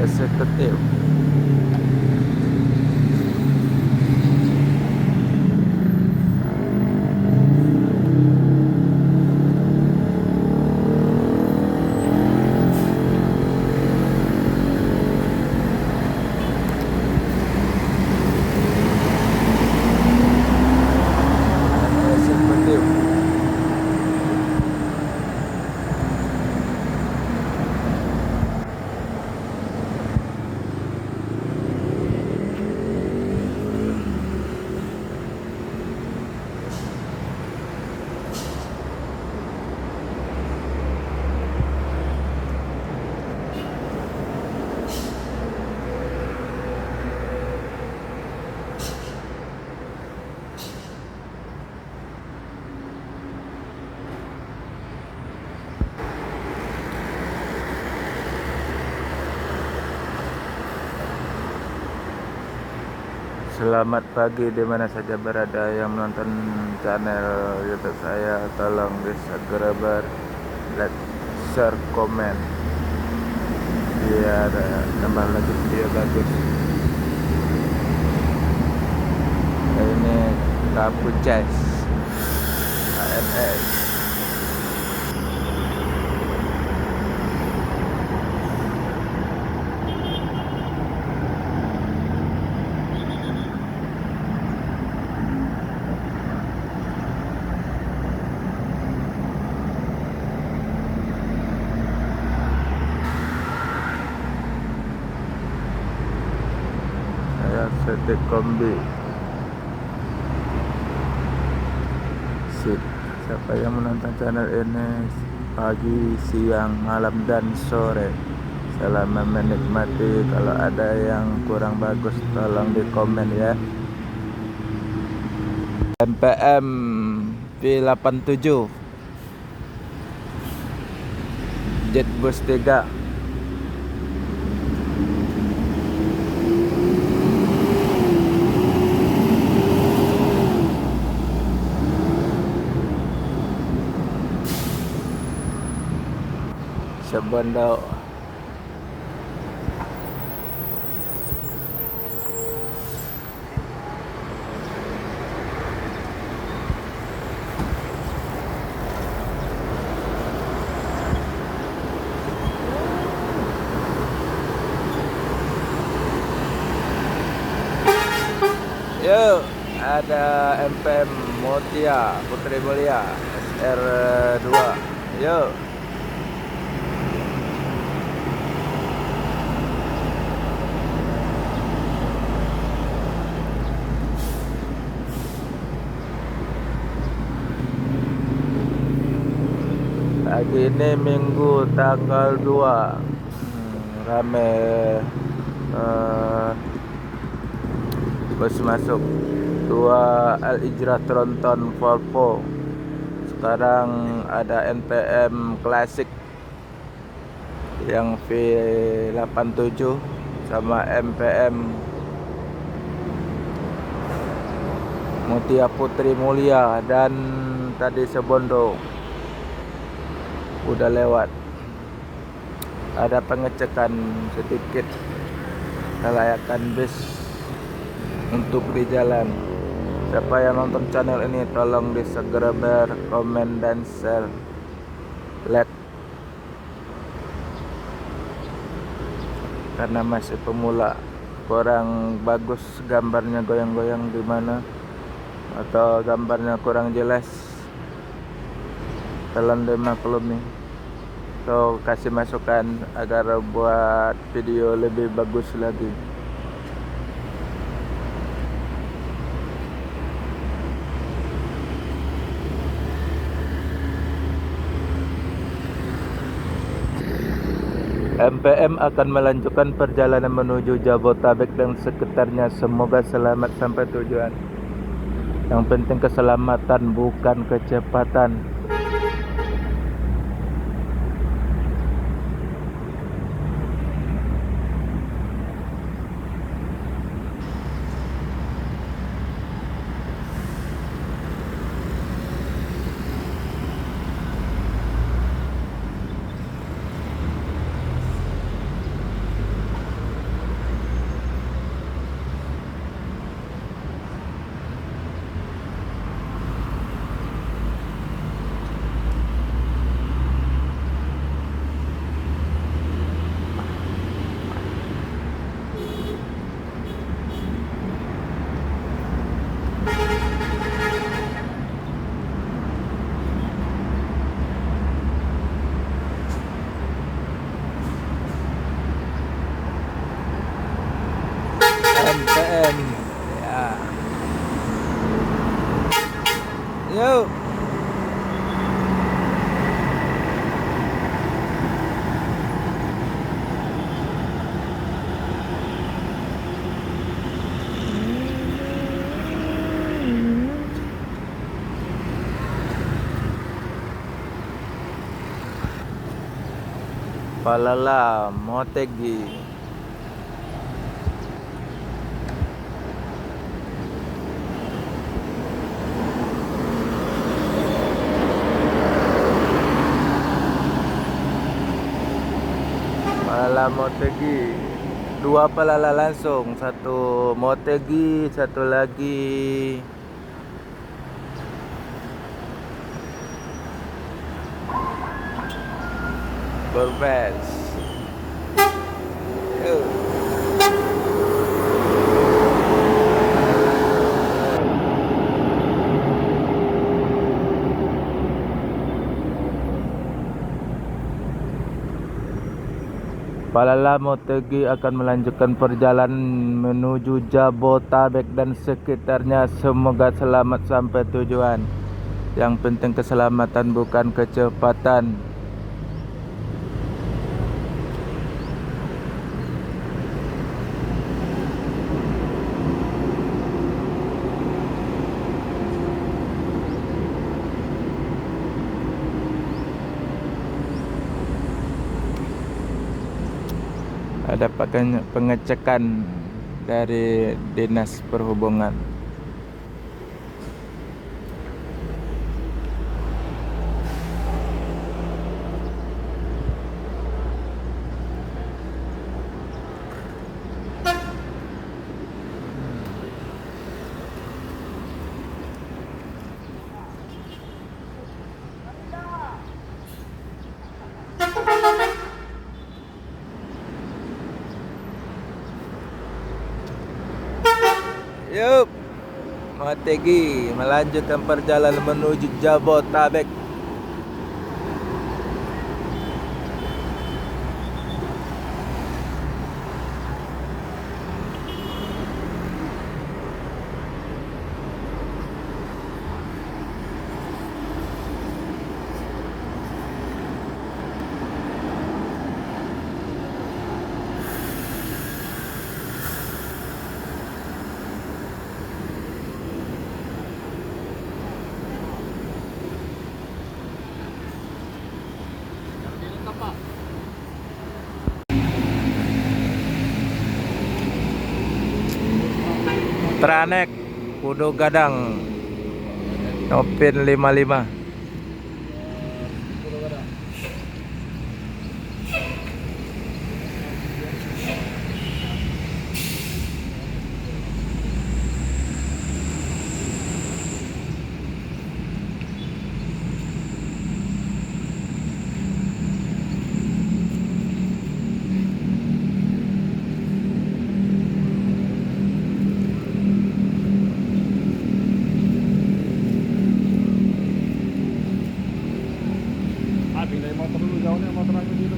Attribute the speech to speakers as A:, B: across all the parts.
A: eksekutif. Eksekutif. Selamat pagi di mana saja berada yang menonton channel YouTube saya. Tolong di-subscribe, like, share, komen biar tambah lagi video bagus. Ini Kapuces AMS. Saya setik kombi. Sip. Siapa yang menonton channel ini pagi, siang, malam, dan sore, selamat menikmati. Kalau ada yang kurang bagus tolong di komen ya. MPM V87 Jetbus 3. Sebondo. Yuk, ada MPM Mutia Putri Mulia SR2. Yuk. Pagi ini Minggu tanggal 2. Rame bus masuk 2 Al-Ijrah Tronton Volvo. Sekarang ada NPM Classic yang V87 sama MPM Mutia Putri Mulia, dan tadi Sebondo udah lewat. Ada pengecekan sedikit kelayakan bis untuk di jalan. Siapa yang nonton channel ini tolong di-subscribe, komen, dan share, like, karena masih pemula, kurang bagus gambarnya, goyang-goyang di mana atau gambarnya kurang jelas, tolong dimaklumi. So, kasih masukan agar buat video lebih bagus lagi. MPM akan melanjutkan perjalanan menuju Jabodetabek dan sekitarnya. Semoga selamat sampai tujuan. Yang penting keselamatan, bukan kecepatan. PM ya. Yuk. Palala Motegi. Palala Motegi. Dua palala langsung, satu Motegi, satu lagi Gorbes. Palala Motegi akan melanjutkan perjalanan menuju Jabotabek dan sekitarnya. Semoga selamat sampai tujuan. Yang penting keselamatan, bukan kecepatan. Ada pengecekan dari Dinas Perhubungan. Yup, Motegi melanjutkan perjalanan menuju Jabotabek. Tranek Kudu Gadang Nopin 55.
B: Pindahin motor dulu, jauhnya motor aja dulu.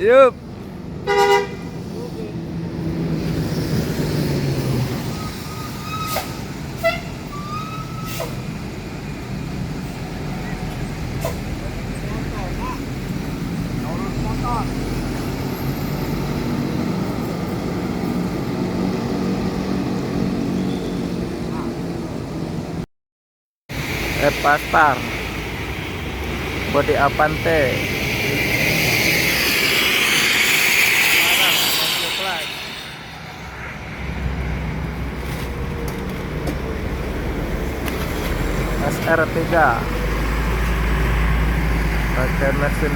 A: Yup. Pastar Body Avante. SR3 pakai mesin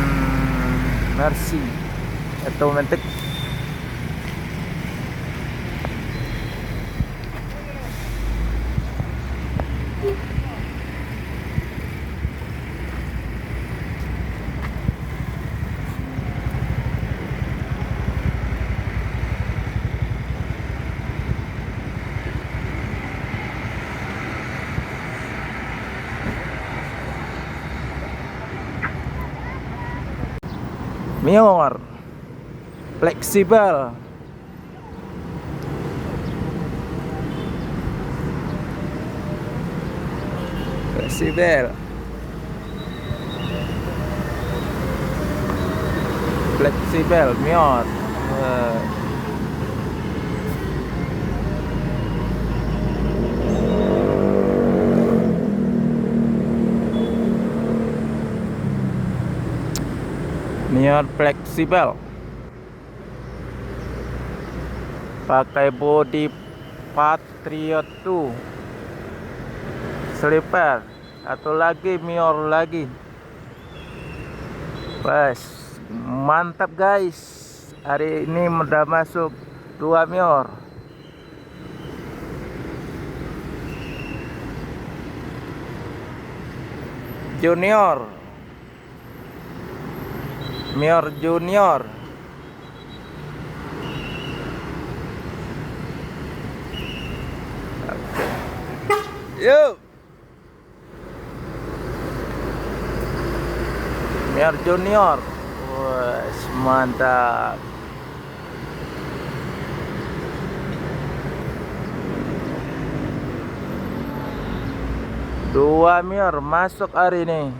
A: Mercy automatic. Mior fleksibel. Fleksibel. Fleksibel Mior. Mior fleksibel. Pakai body Patriot 2 sleeper. Satu lagi Mior lagi. Bas, mantap guys. Hari ini udah masuk 2 Mior. Junior. Mior Junior. Yuk. Mior Junior. Wah, mantap. Dua Mior masuk hari ini.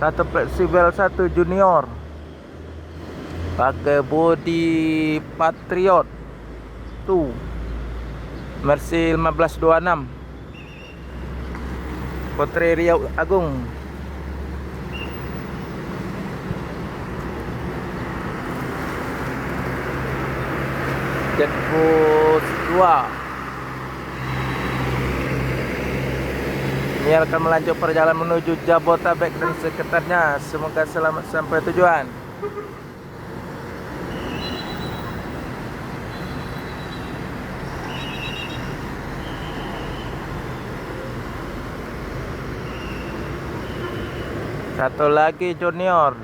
A: Satu fleksibel, satu junior. Pakai body Patriot 2 Mercy 1526 Putri Riau Agung. Jetbus 2 ini akan melanjut perjalanan menuju Jabotabek dan sekitarnya. Semoga selamat sampai tujuan. Satu lagi Junior.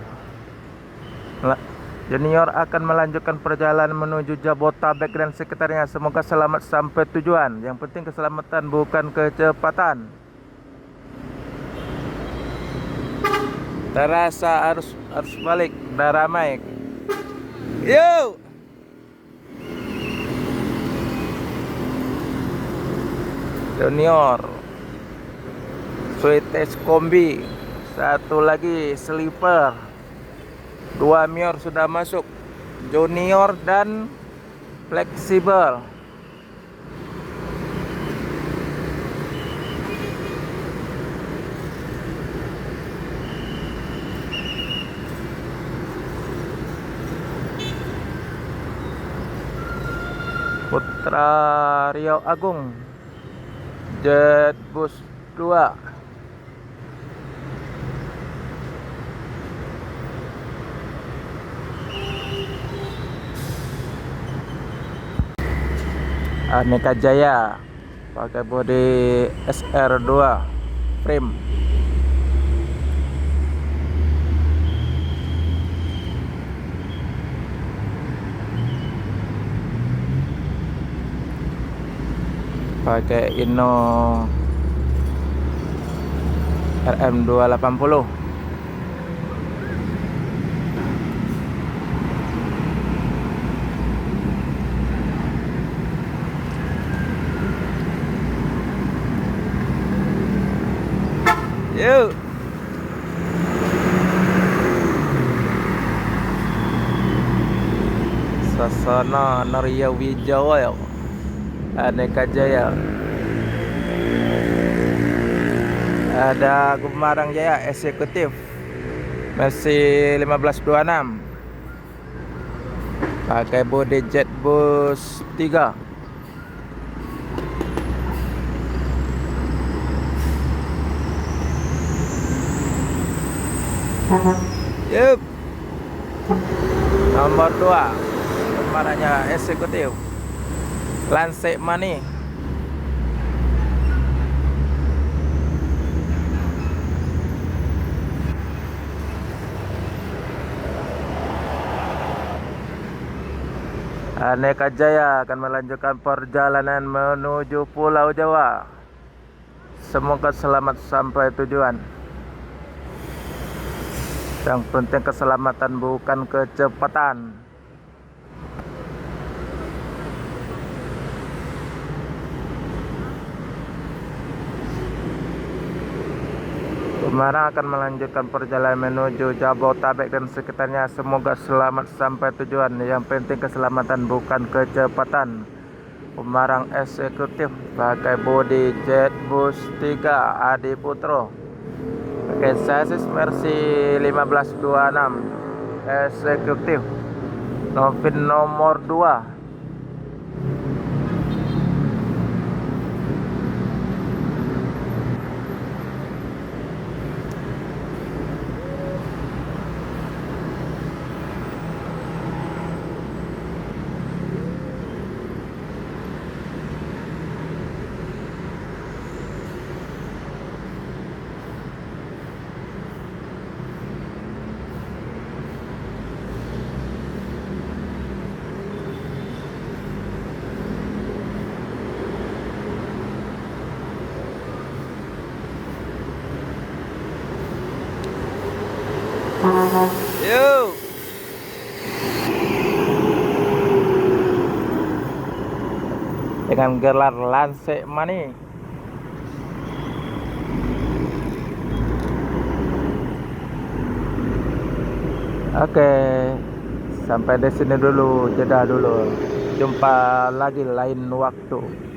A: Junior akan melanjutkan perjalanan menuju Jabotabek dan sekitarnya. Semoga selamat sampai tujuan. Yang penting keselamatan, bukan kecepatan. Terasa harus balik, udah ramai. Yuk. Junior Sweetes kombi. Satu lagi sleeper. 2 Mior sudah masuk, junior dan fleksibel. Putra Riau Agung Jetbus 2 Aneka Jaya pakai bodi SR2 frame. Pakai Inno RM280. Yuk. Sasana Narya Wijaya Aneka Jaya. Ada Gumarang Jaya eksekutif Mercy 1526 pakai bodi Jetbus 3. Yup. Nomor 2 Gumarangnya eksekutif Lansik Mani. Aneka Jaya akan melanjutkan perjalanan menuju Pulau Jawa. Semoga selamat sampai tujuan. Yang penting keselamatan bukan kecepatan. Pemarang akan melanjutkan perjalanan menuju Jabodetabek dan sekitarnya. Semoga selamat sampai tujuan. Yang penting keselamatan bukan kecepatan. Pemarang eksekutif pakai bodi Jetbus 3 Adi Putro. Pakai sasis Mercy 1526 eksekutif. Novin nomor 2. Yuk. Dengan gelar Lance Mani. Oke, sampai di sini dulu, jeda dulu. Jumpa lagi lain waktu.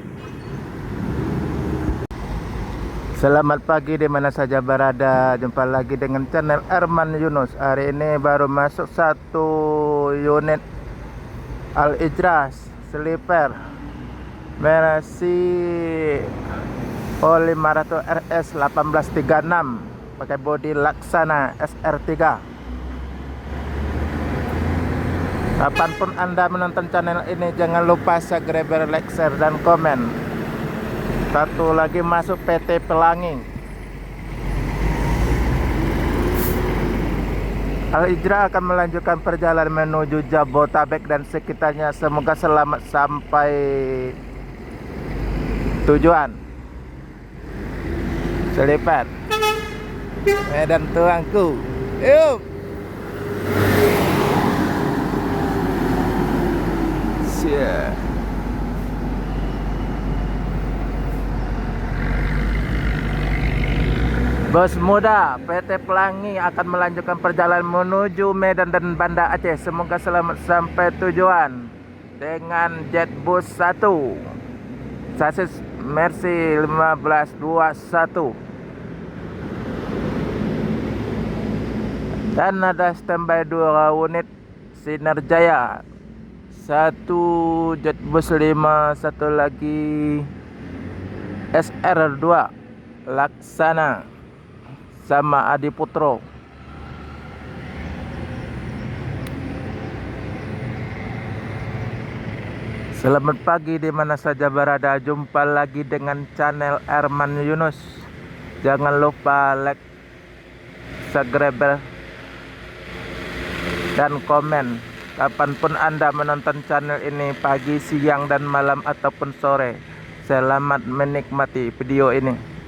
A: Selamat pagi di mana saja berada. Jumpa lagi dengan channel Arman Yunus. Hari ini baru masuk satu unit Al-Ijras Sleeper Mercy O500 RS 1836 pakai bodi Laksana SR3. Kapanpun Anda menonton channel ini, jangan lupa subscribe, like, share, dan komen. Satu lagi masuk PT Pelangi. Al-Ijra akan melanjutkan perjalanan menuju Jabodetabek dan sekitarnya. Semoga selamat sampai tujuan. Selipat Medan tuangku. Yuk. Siap. Bos muda PT Pelangi akan melanjutkan perjalanan menuju Medan dan Banda Aceh. Semoga selamat sampai tujuan dengan Jetbus 1 sasis Mercy 1521. Dan ada standby 2 unit Sinar Jaya, 1 Jetbus 5, 1 lagi SR2 Laksana sama Adi Putro. Selamat pagi di mana saja berada. Jumpa lagi dengan channel Arman Yunus. Jangan lupa like, subscribe, dan komen. Kapanpun Anda menonton channel ini, pagi, siang, dan malam ataupun sore. Selamat menikmati video ini.